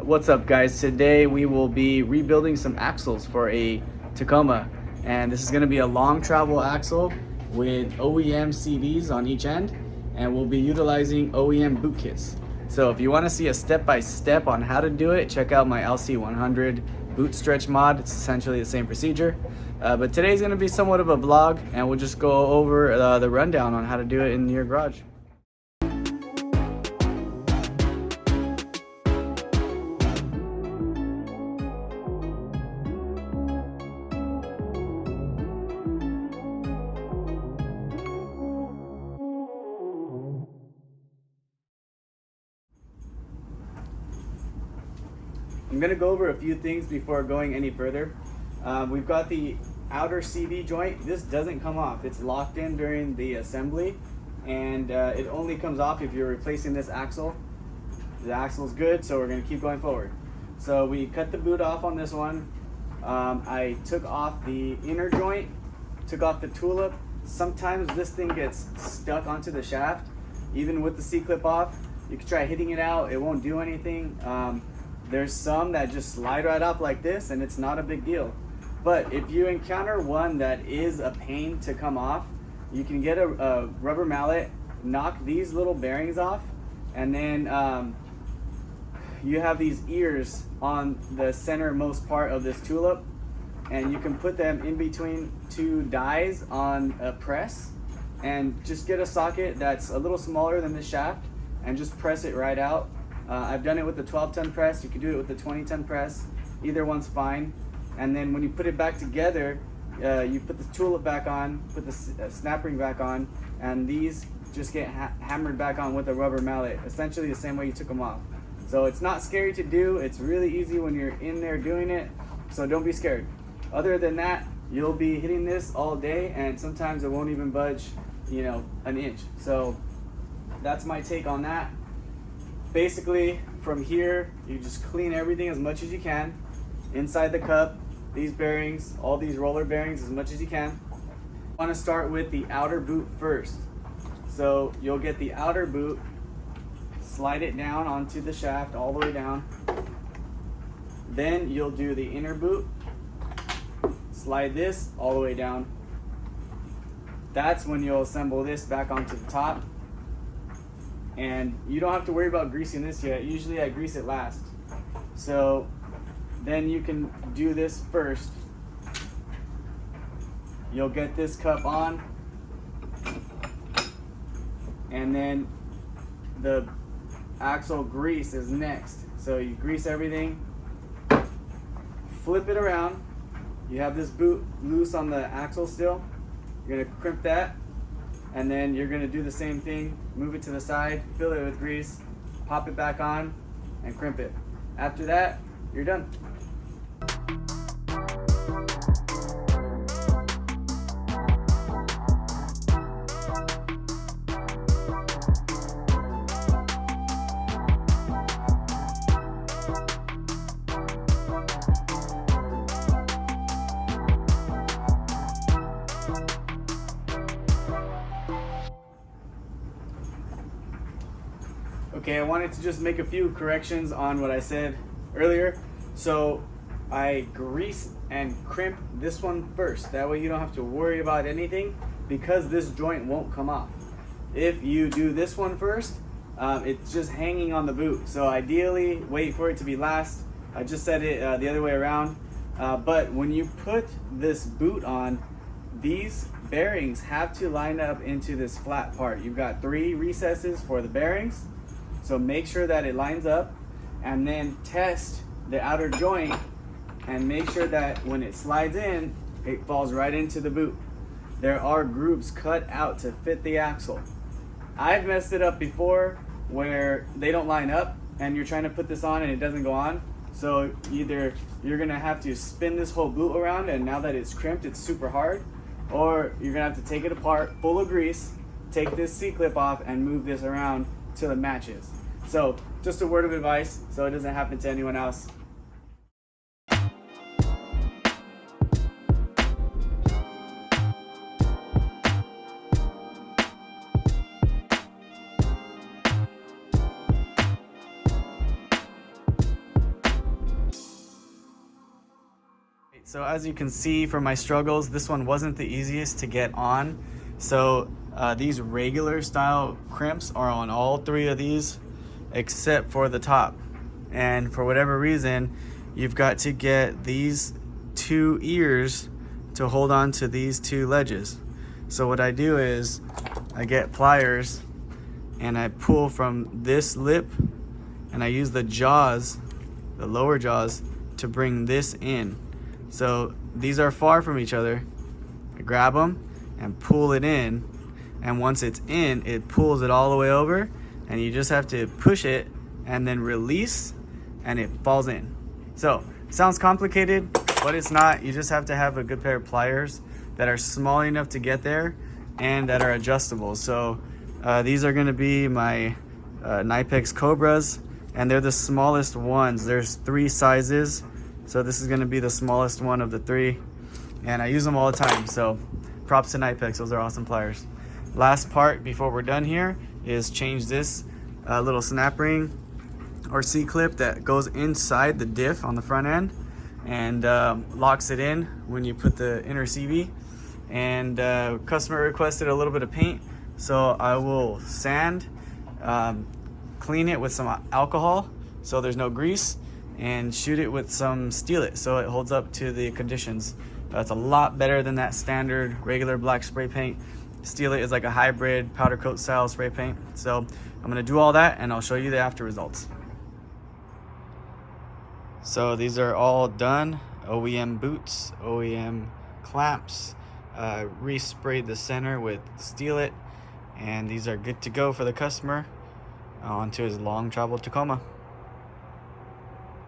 What's up, guys? Today we will be rebuilding some axles for a Tacoma, and this is going to be a long travel axle with OEM CVs on each end, and we'll be utilizing OEM boot kits. So if you want to see a step-by-step on how to do it, check out my LC100 boot stretch mod. It's essentially the same procedure, but today's going to be somewhat of a vlog, and we'll just go over the rundown on how to do it in your garage. I'm going to go over a few things before going any further. We've got the outer CV joint. This doesn't come off. It's locked in during the assembly, and it only comes off if you're replacing this axle. The axle's good, so we're going to keep going forward. So we cut the boot off on this one. I took off the inner joint, took off the tulip. Sometimes this thing gets stuck onto the shaft, even with the C-clip off. You can try hitting it out. It won't do anything. There's some that just slide right off like this, and it's not a big deal. But if you encounter one that is a pain to come off, you can get a rubber mallet, knock these little bearings off, and then you have these ears on the centermost part of this tulip, and you can put them in between two dies on a press, and just get a socket that's a little smaller than the shaft and just press it right out. I've done it with the 12-ton press. You can do it with the 20-ton press. Either one's fine. And then when you put it back together, you put the tulip back on, put the snap ring back on, and these just get hammered back on with a rubber mallet, essentially the same way you took them off. So it's not scary to do. It's really easy when you're in there doing it, so don't be scared. Other than that, you'll be hitting this all day, and sometimes it won't even budge, an inch. So that's my take on that. Basically, from here, you just clean everything as much as you can. Inside the cup, these bearings, all these roller bearings as much as you can. You want to start with the outer boot first. So you'll get the outer boot, slide it down onto the shaft all the way down. Then you'll do the inner boot, slide this all the way down. That's when you'll assemble this back onto the top. And you don't have to worry about greasing this yet. Usually I grease it last. So then you can do this first. You'll get this cup on, and then the axle grease is next. So you grease everything, flip it around. You have this boot loose on the axle still. You're gonna crimp that. And then you're gonna do the same thing, move it to the side, fill it with grease, pop it back on, and crimp it. After that, you're done. Okay, I wanted to just make a few corrections on what I said earlier. So I grease and crimp this one first. That way you don't have to worry about anything, because this joint won't come off. If you do this one first, it's just hanging on the boot. So ideally, wait for it to be last. I just said it the other way around. But when you put this boot on, these bearings have to line up into this flat part. You've got 3 recesses for the bearings. So make sure that it lines up, and then test the outer joint and make sure that when it slides in, it falls right into the boot. There are grooves cut out to fit the axle. I've messed it up before where they don't line up and you're trying to put this on and it doesn't go on. So either you're gonna have to spin this whole boot around, and now that it's crimped, it's super hard, or you're gonna have to take it apart full of grease, take this C-clip off, and move this around till it matches. So just a word of advice so it doesn't happen to anyone else. So as you can see from my struggles, this one wasn't the easiest to get on. So these regular style crimps are on all 3 of these except for the top. And for whatever reason, you've got to get these 2 ears to hold on to these 2 ledges. So what I do is I get pliers and I pull from this lip and I use the jaws, the lower jaws, to bring this in. So these are far from each other. I grab them and pull it in, and once it's in, it pulls it all the way over, and you just have to push it and then release and it falls in. So sounds complicated, but it's not. You just have to have a good pair of pliers that are small enough to get there and that are adjustable. So these are going to be my Knipex Cobras, and they're the smallest ones. There's 3 sizes, so this is going to be the smallest one of the 3, and I use them all the time. So props to Knipex, those are awesome pliers. Last part before we're done here is change this little snap ring or C-clip that goes inside the diff on the front end and locks it in when you put the inner CV. And customer requested a little bit of paint, so I will sand, clean it with some alcohol so there's no grease, and shoot it with some Steel It so it holds up to the conditions. It's a lot better than that standard regular black spray paint. Steel It is like a hybrid powder coat style spray paint. So I'm gonna do all that and I'll show you the after results. So these are all done. OEM boots, OEM clamps, resprayed the center with Steel It, and these are good to go for the customer onto his long travel Tacoma.